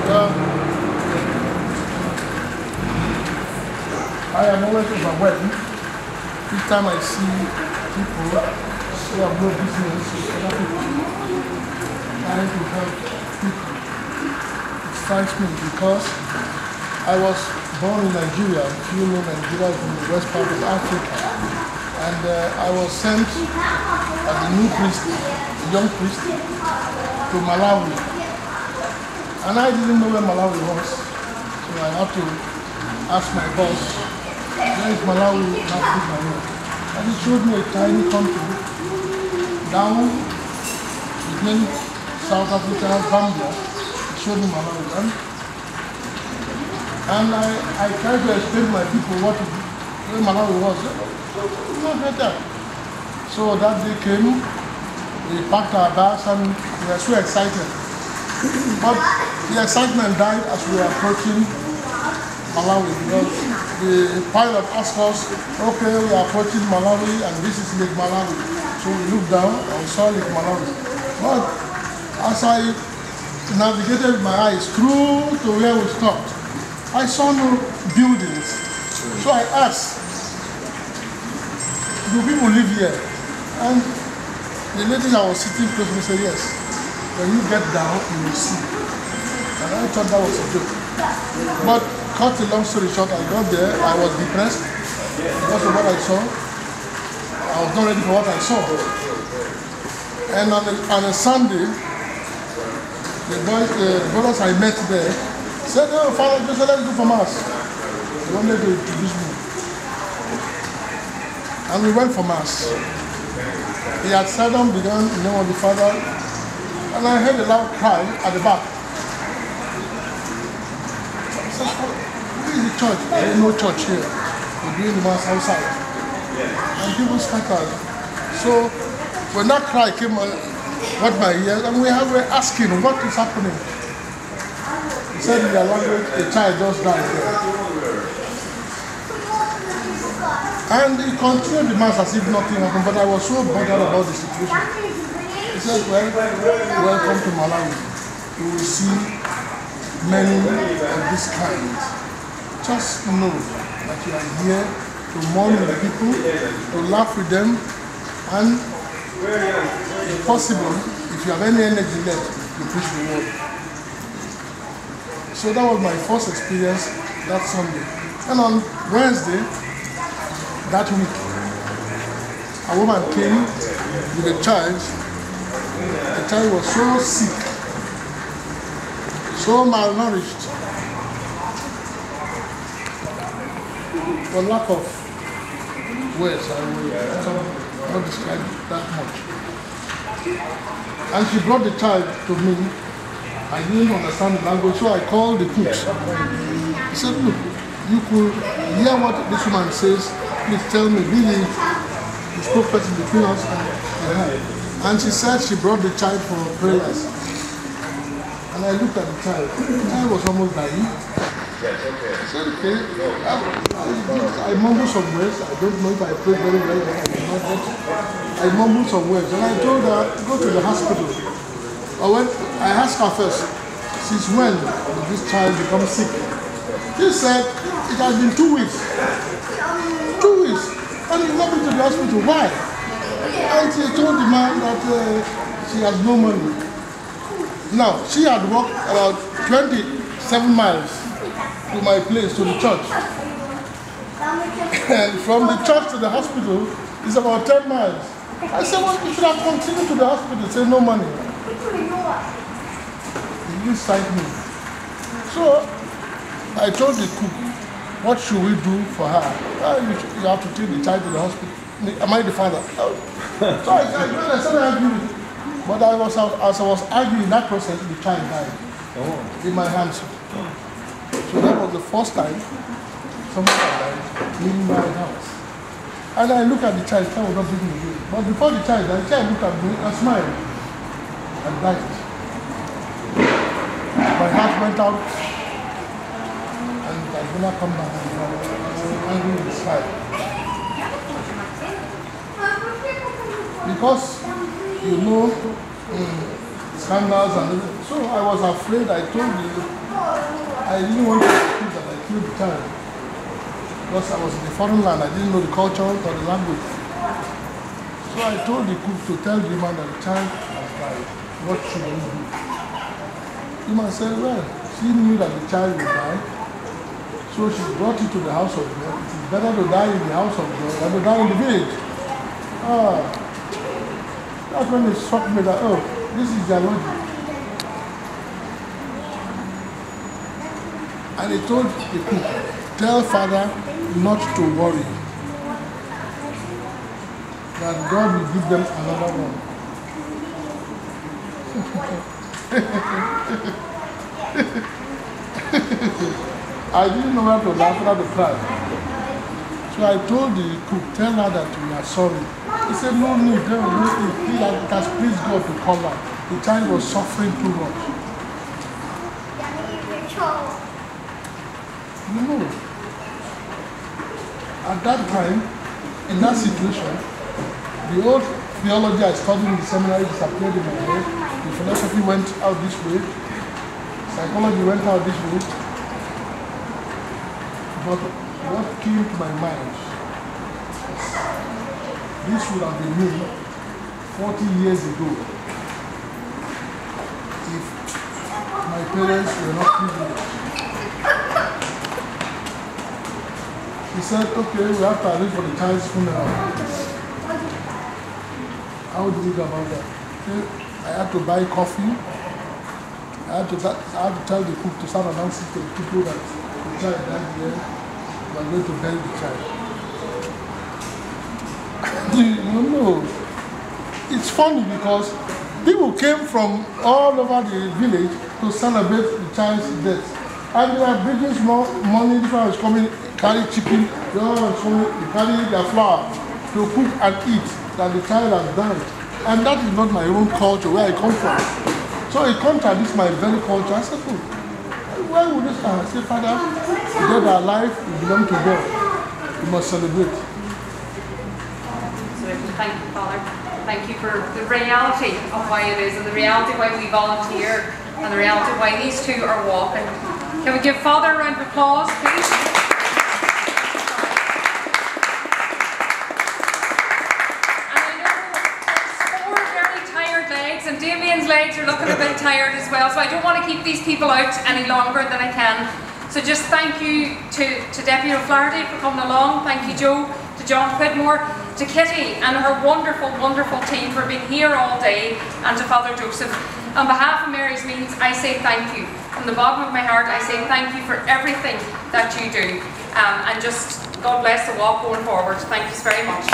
I am always overwhelmed each time I see people who have no business with other people trying to help people. It strikes me because I was born in Nigeria. You know, Nigeria is in the west part of Africa. And I was sent as a new priest, a young priest, to Malawi. And I didn't know where Malawi was. So I had to ask my boss, where is Malawi in Africa? And he showed me a tiny country down between South Africa and Zambia. He showed me Malawi. And I tried to explain to my people where Malawi was. Not better. So that day came, we packed our bags and we were so excited. But the excitement died as we were approaching Malawi because the pilot asked us, okay, we are approaching Malawi and this is Lake Malawi. So we looked down and saw Lake Malawi. But as I navigated my eyes through to where we stopped, I saw no buildings. So I asked, do people live here? And the lady that was sitting close to me said, yes. When you get down, you will see. And I thought that was a joke. But cut a long story short, I got there, I was depressed because of what I saw. I was not ready for what I saw. And on a Sunday, the brothers I met there said, oh, Father, just let's do for mass. They wanted to introduce me. And we went for mass. He had seldom begun in the name of the Father, and I heard a loud cry at the back. I said, where is the church? There is no church here. We're doing the mass outside. And people scattered. So when that cry came got my ears, and we were asking, what is happening? He said in their language, a child just died there. And he continued the mass as if nothing happened, but I was so bothered about the situation. He said, well, welcome to Malawi. You will see many of this kind. Just know that you are here to mourn with the people, to laugh with them, and if possible, if you have any energy left, to preach the word. So that was my first experience that Sunday. And on Wednesday, that week, a woman came with a child. The child was so sick, so malnourished, for lack of words, I will not describe that much. And she brought the child to me. I didn't understand the language, so I called the cooks. He said, look, you could hear what this woman says. Please tell me, be the spokesperson between us and her. And she said she brought the child for prayers. And I looked at the child. The child was almost dying. I said, okay. I mumbled some words. I don't know if I prayed very well, but I did not get it. I mumbled some words. And I told her, go to the hospital. Or when I asked her first, since when did this child become sick? She said, it has been 2 weeks. 2 weeks. And he's not been to the hospital. Why? And she told the man that she has no money. Now, she had walked about 27 miles to my place, to the church. And from the church to the hospital is about 10 miles. I said, well, you should have continued to the hospital. Say, no money. It didn't strike me. So, I told the cook, what should we do for her? You have to take the child to the hospital. Am I the father? So I started arguing. But as I was arguing in that process, the child died in my hands. So that was the first time someone died in my house. And I looked at the child was not breathing again. But before the child died, the child looked at me and smiled and died. My heart went out. I did not come back and angry with sky. Because you know scandals and So I was afraid. I told you, I didn't want to think that I killed the child. Because I was in a foreign land, I didn't know the culture or the language. So I told the cook to tell the man that the child has died. What should we do? The man said, well, she knew that the child would die. So she brought it to the house of God. It is better to die in the house of God than to die in the village. That's when it struck me that, oh, this is their logic. And he told the cook, tell father not to worry, that God will give them another one. I didn't know how to laugh or to cry. So I told the cook, tell her that we are sorry. He said, no need, no need. He has pleased God to come back. The child was suffering too much. You know, at that time, in that situation, the old theology I studied in the seminary disappeared in my head. The philosophy went out this way. Psychology went out this way. But what came to my mind is this would have been me 40 years ago if my parents were not privileged. He said, okay, we have to arrange for the child's funeral. How do we go about that? Okay, I had to buy coffee. I had to tell the cook to start announcing to the people that the child died here. We are going to bury the child. You know, it's funny because people came from all over the village to celebrate the child's death. And they were bringing small money. This one was coming, carry chicken, the other one was coming, carry their flour to cook and eat, that the child has died. And that is not my own culture, where I come from. So it contradicts my very culture. I said, oh, why would this happen? I said, Father, the dead are alive, we belong to God. We must celebrate. So thank you, Father. Thank you for the reality of why it is, and the reality why we volunteer, and the reality why these two are walking. Can we give Father a round of applause, please? And Damien's legs are looking a bit tired as well, so I don't want to keep these people out any longer than I can. So just thank you to Deputy O'Flaherty for coming along, thank you Joe, to John Quidmore, to Kitty and her wonderful, wonderful team for being here all day, and to Father Joseph. On behalf of Mary's Means, I say thank you. From the bottom of my heart, I say thank you for everything that you do. And just God bless the walk going forward. Thank you very much.